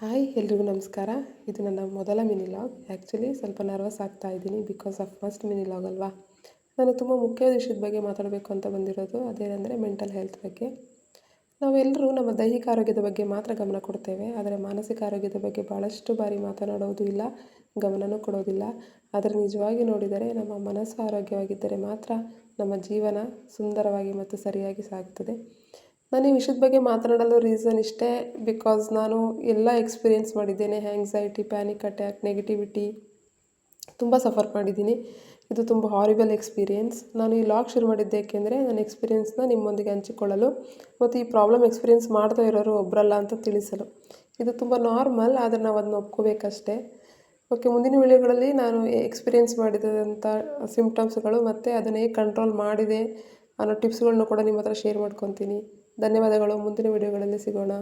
Hi ಎಲ್ರಿಗೂ ನಮಸ್ಕಾರ. ಇದು ನನ್ನ ಮೊದಲ ಮಿನಿ ಲಾಗ್. ಆ್ಯಕ್ಚುಲಿ ಸ್ವಲ್ಪ ನರ್ವಸ್ ಆಗ್ತಾ ಇದ್ದೀನಿ because of first mini log ಅಲ್ವಾ. ನಾನು ತುಂಬ ಮುಖ್ಯವಾದ ವಿಷಯದ ಬಗ್ಗೆ ಮಾತಾಡಬೇಕು ಅಂತ ಬಂದಿರೋದು. ಅದೇನೆಂದರೆ ಮೆಂಟಲ್ ಹೆಲ್ತ್ ಬಗ್ಗೆ. ನಾವೆಲ್ಲರೂ ನಮ್ಮ ದೈಹಿಕ ಆರೋಗ್ಯದ ಬಗ್ಗೆ ಮಾತ್ರ ಗಮನ ಕೊಡ್ತೇವೆ, ಆದರೆ ಮಾನಸಿಕ ಆರೋಗ್ಯದ ಬಗ್ಗೆ ಭಾಳಷ್ಟು ಬಾರಿ ಮಾತನಾಡೋದು ಇಲ್ಲ, ಗಮನವೂ ಕೊಡೋದಿಲ್ಲ. ಆದರೆ ನಿಜವಾಗಿ ನೋಡಿದರೆ ನಮ್ಮ ಮನಸ್ಸು ಆರೋಗ್ಯವಾಗಿದ್ದರೆ ಮಾತ್ರ ನಮ್ಮ ಜೀವನ ಸುಂದರವಾಗಿ ಮತ್ತು ಸರಿಯಾಗಿ ಸಾಗುತ್ತದೆ. ನಾನು ಈ ವಿಷಯದ ಬಗ್ಗೆ ಮಾತನಾಡಲು ರೀಸನ್ ಇಷ್ಟೇ, ಬಿಕಾಸ್ ನಾನು ಎಲ್ಲ ಎಕ್ಸ್ಪೀರಿಯೆನ್ಸ್ ಮಾಡಿದ್ದೇನೆ. ಆ್ಯಂಗ್ಸೈಟಿ, ಪ್ಯಾನಿಕ್ ಅಟ್ಯಾಕ್, ನೆಗೆಟಿವಿಟಿ ತುಂಬ ಸಫರ್ ಮಾಡಿದ್ದೀನಿ. ಇದು ತುಂಬ ಹಾರಿಬಲ್ ಎಕ್ಸ್ಪೀರಿಯೆನ್ಸ್. ನಾನು ಈ ಲಾಗ್ ಶುರು ಮಾಡಿದ್ದೆ ಏಕೆಂದರೆ ನನ್ನ ಎಕ್ಸ್ಪೀರಿಯೆನ್ಸ್ನ ನಿಮ್ಮೊಂದಿಗೆ ಹಂಚಿಕೊಳ್ಳಲು ಮತ್ತು ಈ ಪ್ರಾಬ್ಲಮ್ ಎಕ್ಸ್ಪೀರಿಯೆನ್ಸ್ ಮಾಡ್ತಾ ಇರೋರು ಒಬ್ಬರಲ್ಲ ಅಂತ ತಿಳಿಸಲು. ಇದು ತುಂಬ ನಾರ್ಮಲ್, ಆದರೆ ನಾವು ಅದನ್ನ ಒಪ್ಕೋಬೇಕಷ್ಟೇ. ಓಕೆ, ಮುಂದಿನ ವಿಡಿಯೋಗಳಲ್ಲಿ ನಾನು ಎಕ್ಸ್ಪೀರಿಯೆನ್ಸ್ ಮಾಡಿದಂಥ ಸಿಂಪ್ಟಮ್ಸ್ಗಳು ಮತ್ತು ಅದನ್ನು ಹೇಗೆ ಕಂಟ್ರೋಲ್ ಮಾಡಿದೆ ಅನ್ನೋ ಟಿಪ್ಸ್ಗಳನ್ನೂ ಕೂಡ ನಿಮ್ಮ ಹತ್ರ ಶೇರ್ ಮಾಡ್ಕೊತೀನಿ. ಧನ್ಯವಾದಗಳು. ಮುಂದಿನ ವಿಡಿಯೋಗಳಲ್ಲಿ ಸಿಗೋಣ.